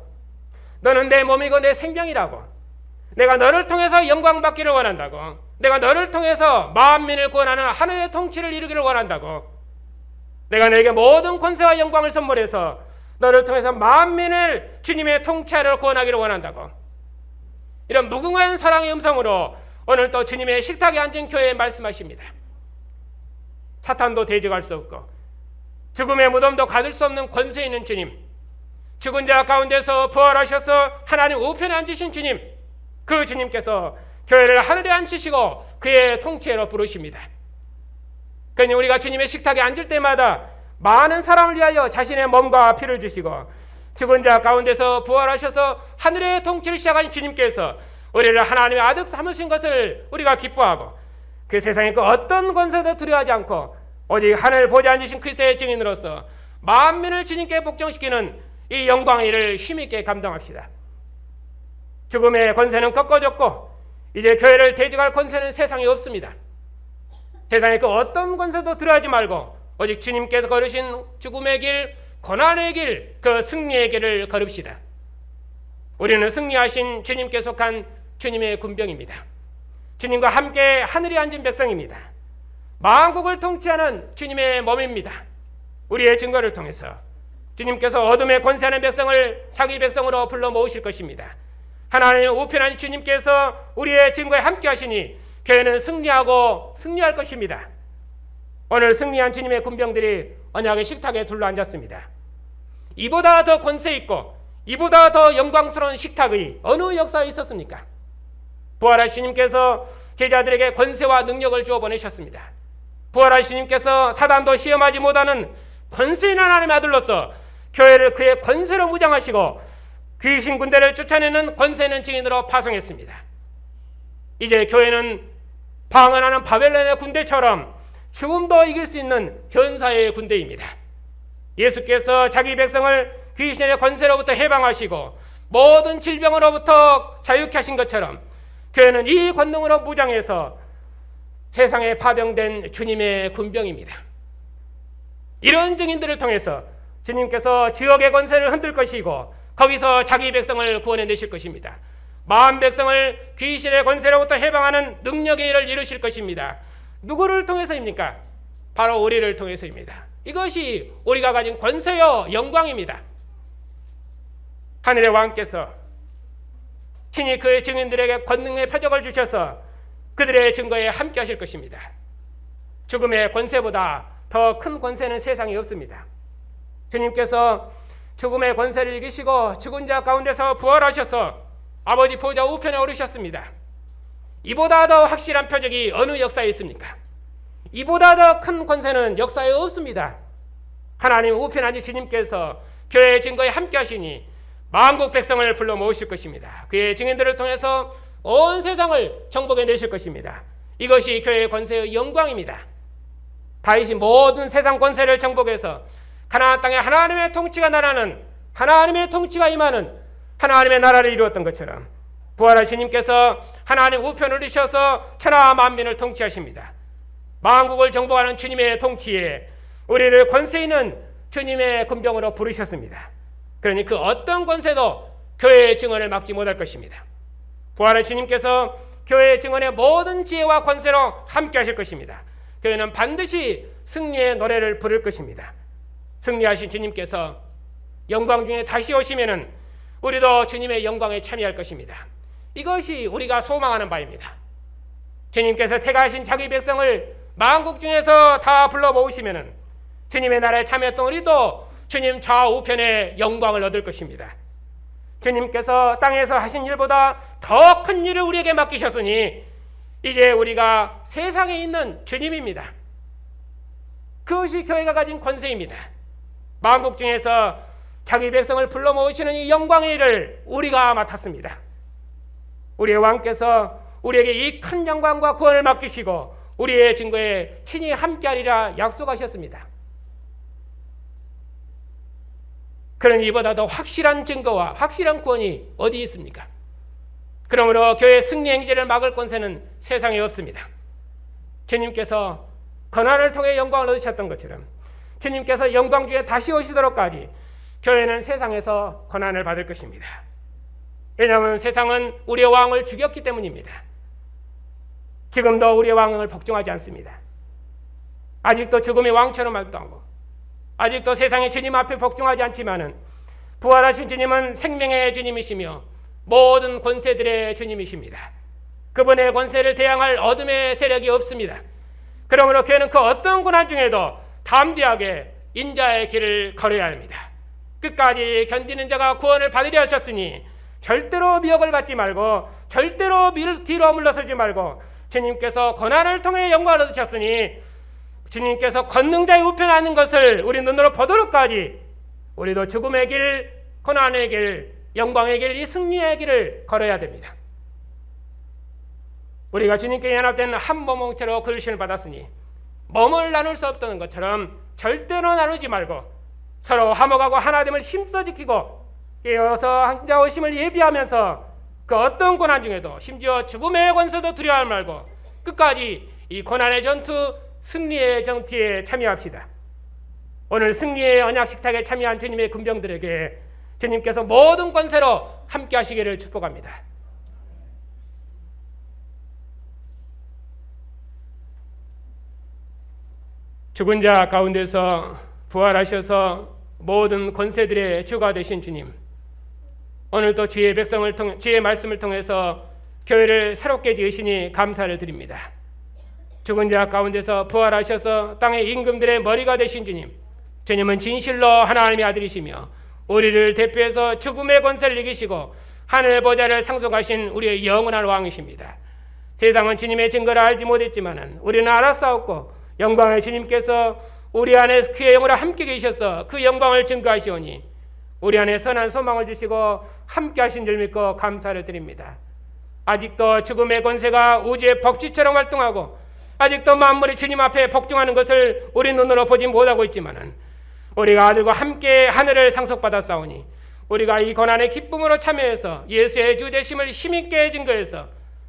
너는 내 몸이고 내 생명이라고, 내가 너를 통해서 영광 받기를 원한다고, 내가 너를 통해서 만민을 구원하는 하늘의 통치를 이루기를 원한다고, 내가 너에게 모든 권세와 영광을 선물해서 너를 통해서 만민을 주님의 통치하러 구원하기를 원한다고, 이런 무궁한 사랑의 음성으로 오늘 또 주님의 식탁에 앉은 교회에 말씀하십니다. 사탄도 대적할 수 없고 죽음의 무덤도 가둘 수 없는 권세 있는 주님, 죽은 자 가운데서 부활하셔서 하나님 우편에 앉으신 주님, 그 주님께서 교회를 하늘에 앉히시고 그의 통치로 부르십니다. 그러니 우리가 주님의 식탁에 앉을 때마다 많은 사람을 위하여 자신의 몸과 피를 주시고, 죽은 자 가운데서 부활하셔서 하늘의 통치를 시작하신 주님께서 우리를 하나님의 아들 삼으신 것을 우리가 기뻐하고, 그 세상의 그 어떤 권세도 두려워하지 않고 오직 하늘 보좌에 앉으신 그리스도의 증인으로서 만민을 주님께 복종시키는 이 영광의 일을 힘있게 감당합시다. 죽음의 권세는 꺾어졌고 이제 교회를 대적할 권세는 세상에 없습니다. 세상의 그 어떤 권세도 두려워하지 말고 오직 주님께서 걸으신 죽음의 길, 고난의 길, 그 승리의 길을 걸읍시다. 우리는 승리하신 주님께 속한 주님의 군병입니다. 주님과 함께 하늘에 앉은 백성입니다. 만국을 통치하는 주님의 몸입니다. 우리의 증거를 통해서 주님께서 어둠의 권세하는 백성을 자기 백성으로 불러 모으실 것입니다. 하나님의 우편한 주님께서 우리의 증거에 함께 하시니 교회는 승리하고 승리할 것입니다. 오늘 승리한 주님의 군병들이 언약의 식탁에 둘러앉았습니다. 이보다 더 권세 있고 이보다 더 영광스러운 식탁의 어느 역사에 있었습니까? 부활하신 주님께서 제자들에게 권세와 능력을 주어 보내셨습니다. 부활하신 주님께서 사단도 시험하지 못하는 권세 있는 하나님의 아들로서 교회를 그의 권세로 무장하시고 귀신 군대를 쫓아내는 권세 있는 증인으로 파송했습니다. 이제 교회는 방언하는 바벨론의 군대처럼 죽음도 이길 수 있는 전사의 군대입니다. 예수께서 자기 백성을 귀신의 권세로부터 해방하시고 모든 질병으로부터 자유케 하신 것처럼 교회는 이 권능으로 무장해서 세상에 파병된 주님의 군병입니다. 이런 증인들을 통해서 주님께서 지역의 권세를 흔들 것이고 거기서 자기 백성을 구원해내실 것입니다. 마음 백성을 귀신의 권세로부터 해방하는 능력의 일을 이루실 것입니다. 누구를 통해서입니까? 바로 우리를 통해서입니다. 이것이 우리가 가진 권세요 영광입니다. 하늘의 왕께서 친히 그의 증인들에게 권능의 표적을 주셔서 그들의 증거에 함께 하실 것입니다. 죽음의 권세보다 더 큰 권세는 세상에 없습니다. 주님께서 죽음의 권세를 이기시고 죽은 자 가운데서 부활하셔서 아버지 보좌 우편에 오르셨습니다. 이보다 더 확실한 표적이 어느 역사에 있습니까? 이보다 더 큰 권세는 역사에 없습니다. 하나님 우편에 앉은 주님께서 교회의 증거에 함께 하시니 만국 백성을 불러 모으실 것입니다. 그의 증인들을 통해서 온 세상을 정복해 내실 것입니다. 이것이 교회의 권세의 영광입니다. 다윗이 모든 세상 권세를 정복해서 가나안 땅에 하나님의 통치가 나라는, 하나님의 통치가 임하는 하나님의 나라를 이루었던 것처럼 부활한 주님께서 하나님 우편을 이루셔서 천하 만민을 통치하십니다. 만국을 정복하는 주님의 통치에 우리를 권세 있는 주님의 군병으로 부르셨습니다. 그러니 그 어떤 권세도 교회의 증언을 막지 못할 것입니다. 부활의 주님께서 교회의 증언의 모든 지혜와 권세로 함께 하실 것입니다. 교회는 반드시 승리의 노래를 부를 것입니다. 승리하신 주님께서 영광 중에 다시 오시면은 우리도 주님의 영광에 참여할 것입니다. 이것이 우리가 소망하는 바입니다. 주님께서 택하신 자기 백성을 만국 중에서 다 불러 모으시면은 주님의 나라에 참여했던 우리도 주님 좌우편의 영광을 얻을 것입니다. 주님께서 땅에서 하신 일보다 더 큰 일을 우리에게 맡기셨으니 이제 우리가 세상에 있는 주님입니다. 그것이 교회가 가진 권세입니다. 만국 중에서 자기 백성을 불러 모으시는 이 영광의 일을 우리가 맡았습니다. 우리의 왕께서 우리에게 이 큰 영광과 구원을 맡기시고 우리의 증거에 친히 함께하리라 약속하셨습니다. 그러니 이보다 더 확실한 증거와 확실한 구원이 어디 있습니까? 그러므로 교회의 승리 행진을 막을 권세는 세상에 없습니다. 주님께서 고난을 통해 영광을 얻으셨던 것처럼 주님께서 영광 중에 다시 오시도록까지 교회는 세상에서 고난을 받을 것입니다. 왜냐하면 세상은 우리의 왕을 죽였기 때문입니다. 지금도 우리의 왕을 복종하지 않습니다. 아직도 죽음의 왕처럼 활동하고 아직도 세상의 주님 앞에 복종하지 않지만은 부활하신 주님은 생명의 주님이시며 모든 권세들의 주님이십니다. 그분의 권세를 대항할 어둠의 세력이 없습니다. 그러므로 교회는 그 어떤 고난 중에도 담대하게 인자의 길을 걸어야 합니다. 끝까지 견디는 자가 구원을 받으려 하셨으니 절대로 미혹을 받지 말고 절대로 뒤로 물러서지 말고 주님께서 고난을 통해 영광을 얻으셨으니 주님께서 권능자의 우편에 앉는 것을 우리 눈으로 보도록까지 우리도 죽음의 길, 고난의 길, 영광의 길, 이 승리의 길을 걸어야 됩니다. 우리가 주님께 연합된 한 몸체로 그리심을 받았으니 몸을 나눌 수 없다는 것처럼 절대로 나누지 말고 서로 화목하고 하나됨을 힘써 지키고 깨어서 한자오심을 예비하면서 그 어떤 고난 중에도 심지어 죽음의 권세도 두려워하지 말고 끝까지 이 고난의 전투, 승리의 정티에 참여합시다. 오늘 승리의 언약 식탁에 참여한 주님의 군병들에게 주님께서 모든 권세로 함께 하시기를 축복합니다. 죽은 자 가운데서 부활하셔서 모든 권세들의 주가 되신 주님, 오늘도 주의 백성을 통해 주의 말씀을 통해서 교회를 새롭게 지으시니 감사를 드립니다. 죽은 자 가운데서 부활하셔서 땅의 임금들의 머리가 되신 주님, 주님은 진실로 하나님의 아들이시며 우리를 대표해서 죽음의 권세를 이기시고 하늘 보좌를 상속하신 우리의 영원한 왕이십니다. 세상은 주님의 증거를 알지 못했지만 우리는 알았사옵고 영광의 주님께서 우리 안에 그의 영으로 함께 계셔서 그 영광을 증거하시오니 우리 안에 선한 소망을 주시고 함께 하신 줄 믿고 감사를 드립니다. 아직도 죽음의 권세가 우주의 법칙처럼 활동하고 아직도 만물이 주님 앞에 복종하는 것을 우리 눈으로 보지 못하고 있지만 우리가 아들과 함께 하늘을 상속받았사오니 우리가 이 고난의 기쁨으로 참여해서 예수의 주 되심을 힘있게 증거해서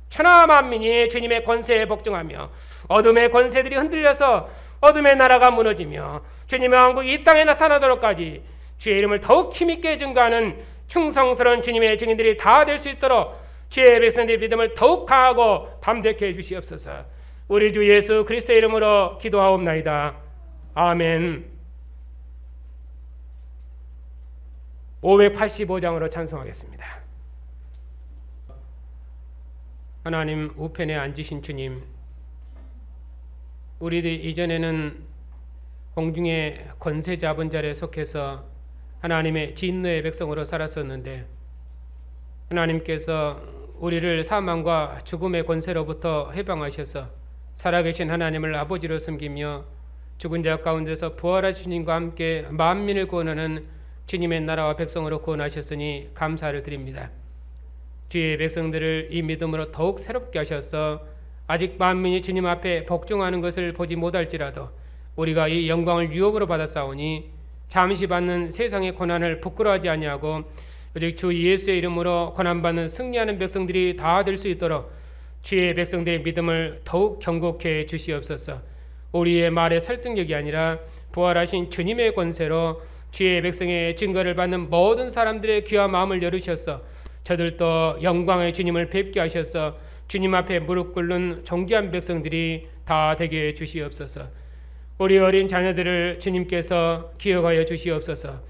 천하 만민이 주님의 권세에 복종하며 어둠의 권세들이 흔들려서 어둠의 나라가 무너지며 주님의 왕국이 이 땅에 나타나도록까지 주의 이름을 더욱 힘있게 증거하는 충성스러운 주님의 증인들이 다 될 수 있도록 주의 백성들의 믿음을 더욱 강하고 담대케 해주시옵소서. 우리 주 예수 그리스도의 이름으로 기도하옵나이다. 아멘. 585장으로 찬송하겠습니다. 하나님 우편에 앉으신 주님, 우리들 이전에는 공중의 권세 잡은 자리에 속해서 하나님의 진노의 백성으로 살았었는데 하나님께서 우리를 사망과 죽음의 권세로부터 해방하셔서 살아계신 하나님을 아버지로 섬기며 죽은 자 가운데서 부활하신 주님과 함께 만민을 구원하는 주님의 나라와 백성으로 구원하셨으니 감사를 드립니다. 주의 백성들을 이 믿음으로 더욱 새롭게 하셔서 아직 만민이 주님 앞에 복종하는 것을 보지 못할지라도 우리가 이 영광을 유업으로 받았사오니 잠시 받는 세상의 고난을 부끄러워하지 아니하고 오직 주 예수의 이름으로 고난받는 승리하는 백성들이 다 될 수 있도록 주의 백성들의 믿음을 더욱 견고케 주시옵소서. 우리의 말의 설득력이 아니라 부활하신 주님의 권세로 주의 백성의 증거를 받는 모든 사람들의 귀와 마음을 열으셔서 저들도 영광의 주님을 뵙게 하셔서 주님 앞에 무릎 꿇는 존귀한 백성들이 다 되게 해 주시옵소서. 우리 어린 자녀들을 주님께서 기억하여 주시옵소서.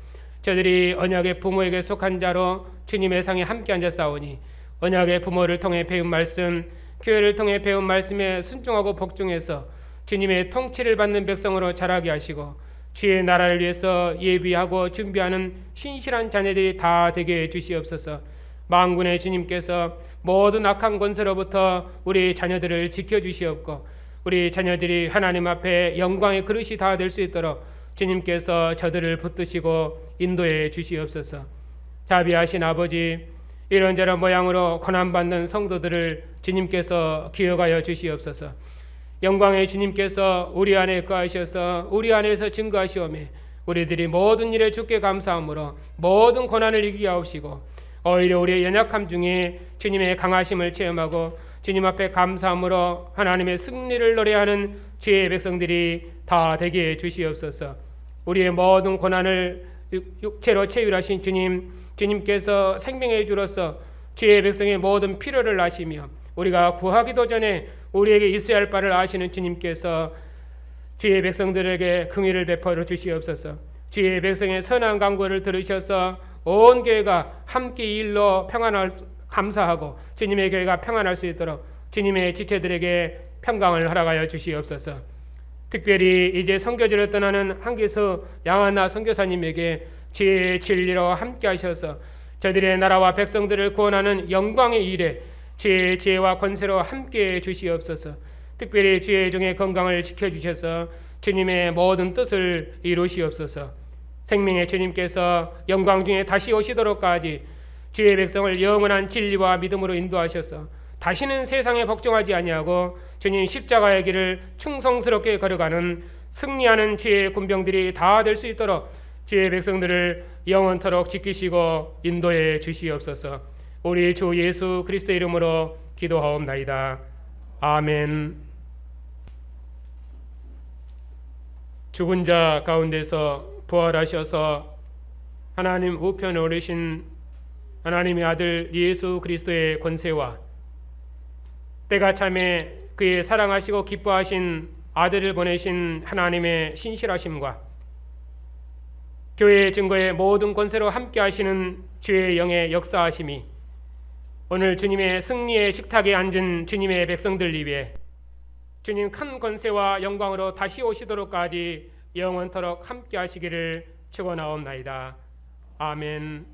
저들이 언약의 부모에게 속한 자로 주님의 상에 함께 앉아 싸우니 언약의 부모를 통해 배운 말씀, 교회를 통해 배운 말씀에 순종하고 복종해서 주님의 통치를 받는 백성으로 자라게 하시고 주의 나라를 위해서 예비하고 준비하는 신실한 자녀들이 다 되게 해 주시옵소서. 만군의 주님께서 모든 악한 권세로부터 우리 자녀들을 지켜주시옵고 우리 자녀들이 하나님 앞에 영광의 그릇이 다 될 수 있도록 주님께서 저들을 붙드시고 인도해 주시옵소서. 자비하신 아버지, 이런저런 모양으로 고난받는 성도들을 주님께서 기억하여 주시옵소서. 영광의 주님께서 우리 안에 거하셔서 우리 안에서 증거하시오며 우리들이 모든 일에 주께 감사함으로 모든 고난을 이기게 하옵시고 오히려 우리의 연약함 중에 주님의 강하심을 체험하고 주님 앞에 감사함으로 하나님의 승리를 노래하는 주의 백성들이 다 되게 해 주시옵소서. 우리의 모든 고난을 육체로 체휼하신 주님께서 생명의 주로서 주의 백성의 모든 필요를 아시며 우리가 구하기도 전에 우리에게 있어야 할 바를 아시는 주님께서 주의 백성들에게 긍휼을 베풀어 주시옵소서. 주의 백성의 선한 간구를 들으셔서 온 교회가 함께 이 일로 감사하고 주님의 교회가 평안할 수 있도록 주님의 지체들에게 평강을 허락하여 주시옵소서. 특별히 이제 선교지를 떠나는 한기수 양한나 선교사님에게 주의 진리로 함께 하셔서 저들의 나라와 백성들을 구원하는 영광의 일에 주의 지혜와 권세로 함께 주시옵소서. 특별히 주의 종의 건강을 지켜주셔서 주님의 모든 뜻을 이루시옵소서. 생명의 주님께서 영광 중에 다시 오시도록까지 주의 백성을 영원한 진리와 믿음으로 인도하셔서 다시는 세상에 복종하지 아니하고 주님 십자가의 길을 충성스럽게 걸어가는 승리하는 주의 군병들이 다 될 수 있도록 주의 백성들을 영원토록 지키시고 인도해 주시옵소서. 우리 주 예수 그리스도의 이름으로 기도하옵나이다. 아멘. 죽은 자 가운데서 부활하셔서 하나님 우편에 오르신 하나님의 아들 예수 그리스도의 권세와 때가 참에 그의 사랑하시고 기뻐하신 아들을 보내신 하나님의 신실하심과 교회의 증거의 모든 권세로 함께 하시는 주의 영의 역사하심이 오늘 주님의 승리의 식탁에 앉은 주님의 백성들 위에 주님 큰 권세와 영광으로 다시 오시도록까지 영원토록 함께 하시기를 축원하옵나이다. 아멘.